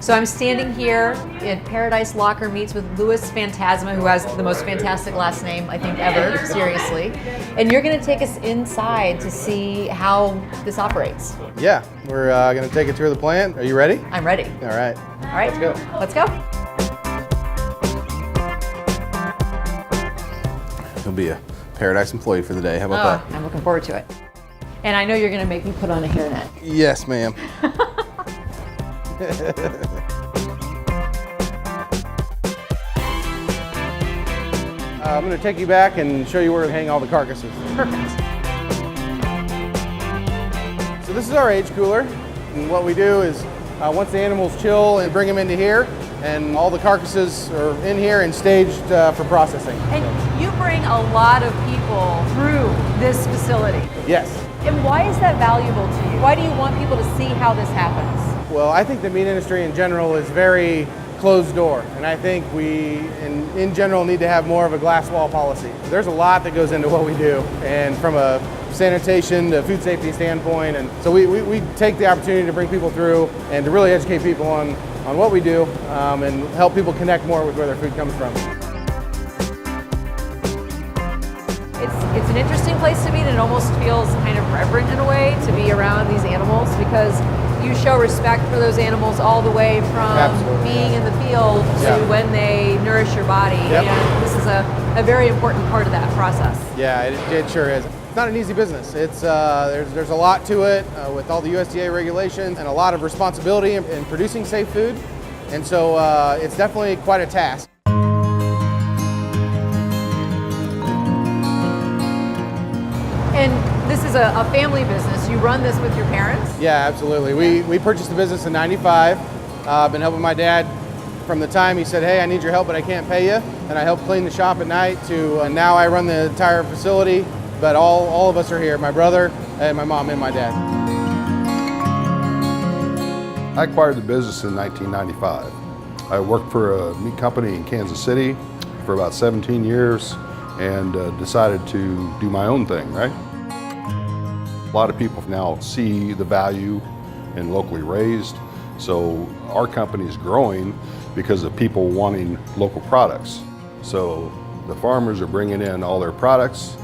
So I'm standing here in Paradise Locker Meets with Louis Fantasma, who has the most fantastic last name, I think, ever, seriously. And you're gonna take us inside to see how this operates. Yeah, we're gonna take a tour of the plant. Are you ready? I'm ready. All right. All right, Let's go. Let's go. You'll be a Paradise employee for the day. How about that? I'm looking forward to it. And I know you're gonna make me put on a hairnet. Yes, ma'am. I'm going to take you back and show you where to hang all the carcasses. Perfect. So this is our age cooler, and what we do is once the animals chill and bring them into here, and all the carcasses are in here and staged for processing. And you bring a lot of people through this facility. Yes. And why is that valuable to you? Why do you want people to see how this happens? Well, I think the meat industry in general is very closed door, and I think we in general need to have more of a glass wall policy. There's a lot that goes into what we do, and from a sanitation to food safety standpoint, and so we take the opportunity to bring people through and to really educate people on what we do and help people connect more with where their food comes from. It's an interesting place to be, and it almost feels kind of reverent in a way to be around these animals, because you show respect for those animals all the way from being in the field to when they nourish your body. Yep. And this is a very important part of that process. Yeah, it sure is. It's not an easy business. It's there's a lot to it with all the USDA regulations and a lot of responsibility in producing safe food, and so it's definitely quite a task. And this is a family business. You run this with your parents? Yeah, absolutely. We purchased the business in '95. I've been helping my dad from the time he said, hey, I need your help, but I can't pay you. And I helped clean the shop at night to now I run the entire facility, but all of us are here, my brother and my mom and my dad. I acquired the business in 1995. I worked for a meat company in Kansas City for about 17 years and decided to do my own thing, right? A lot of people now see the value in locally raised, so our company is growing because of people wanting local products. So the farmers are bringing in all their products,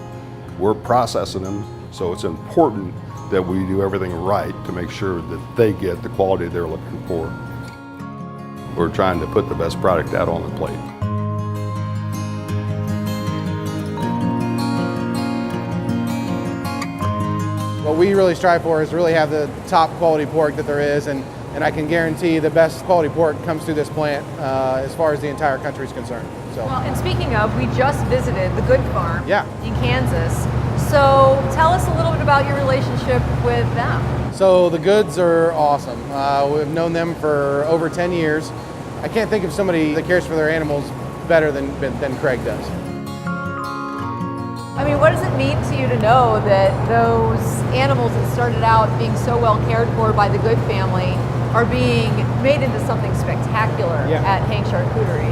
we're processing them, so it's important that we do everything right to make sure that they get the quality they're looking for. We're trying to put the best product out on the plate. What we really strive for is really have the top quality pork that there is, and I can guarantee the best quality pork comes through this plant as far as the entire country is concerned. So. Well, and speaking of, we just visited the Good Farm in Kansas. So tell us a little bit about your relationship with them. So the Goods are awesome. We've known them for over 10 years. I can't think of somebody that cares for their animals better than Craig does. I mean, what does it mean to you to know that those animals that started out being so well cared for by the Good family are being made into something spectacular at Hank Charcuterie?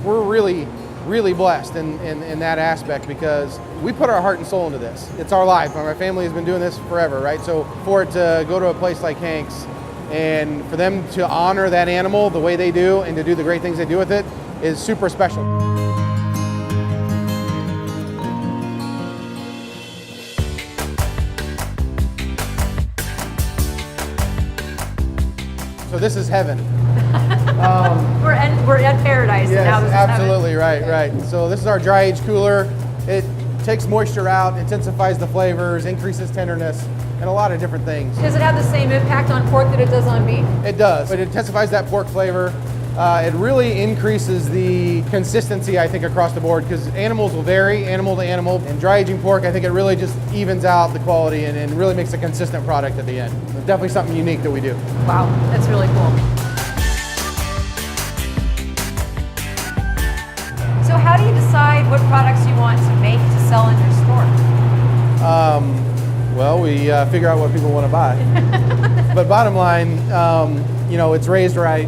We're really blessed in that aspect, because we put our heart and soul into this. It's our life. My family has been doing this forever, right? So for it to go to a place like Hank's and for them to honor that animal the way they do and to do the great things they do with it is super special. So this is heaven. We're at Paradise. Yes, now this is absolutely, heaven. right. So this is our dry age cooler. It takes moisture out, intensifies the flavors, increases tenderness, and a lot of different things. Does it have the same impact on pork that it does on beef? It does. It intensifies that pork flavor. It really increases the consistency, I think, across the board, because animals will vary animal to animal. And dry aging pork, I think it really just evens out the quality and really makes a consistent product at the end. It's definitely something unique that we do. Wow, that's really cool. So how do you decide what products you want to make to sell in your store? Well, we figure out what people want to buy. But bottom line, it's raised right.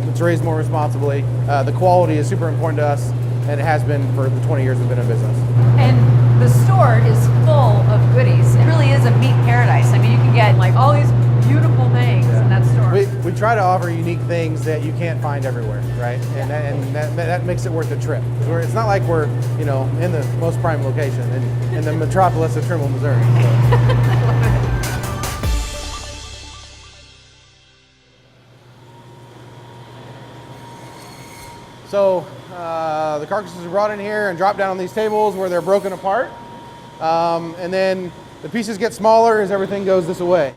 It's raised more responsibly. The quality is super important to us, and it has been for the 20 years we've been in business. And the store is full of goodies. It really is a meat paradise. I mean, you can get like all these beautiful things in that store. we try to offer unique things that you can't find everywhere, right? And that makes it worth the trip. It's not like we're, you know, in the most prime location in the metropolis of Trimble, Missouri. So the carcasses are brought in here and dropped down on these tables where they're broken apart. And then the pieces get smaller as everything goes this way.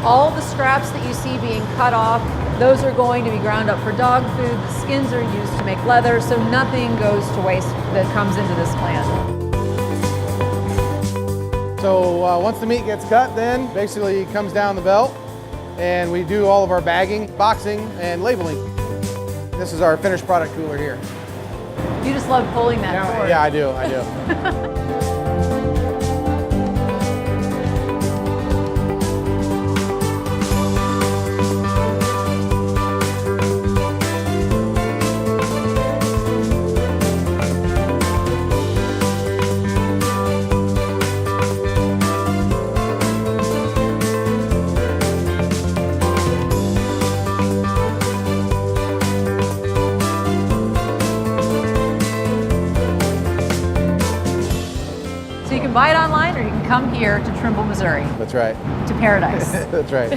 All the scraps that you see being cut off, those are going to be ground up for dog food. The skins are used to make leather, so nothing goes to waste that comes into this plant. So once the meat gets cut, then basically it comes down the belt, and we do all of our bagging, boxing, and labeling. This is our finished product cooler here. You just love pulling that cord. Yeah, I do. So you can buy it online or you can come here to Trimble, Missouri. That's right. To paradise. That's right.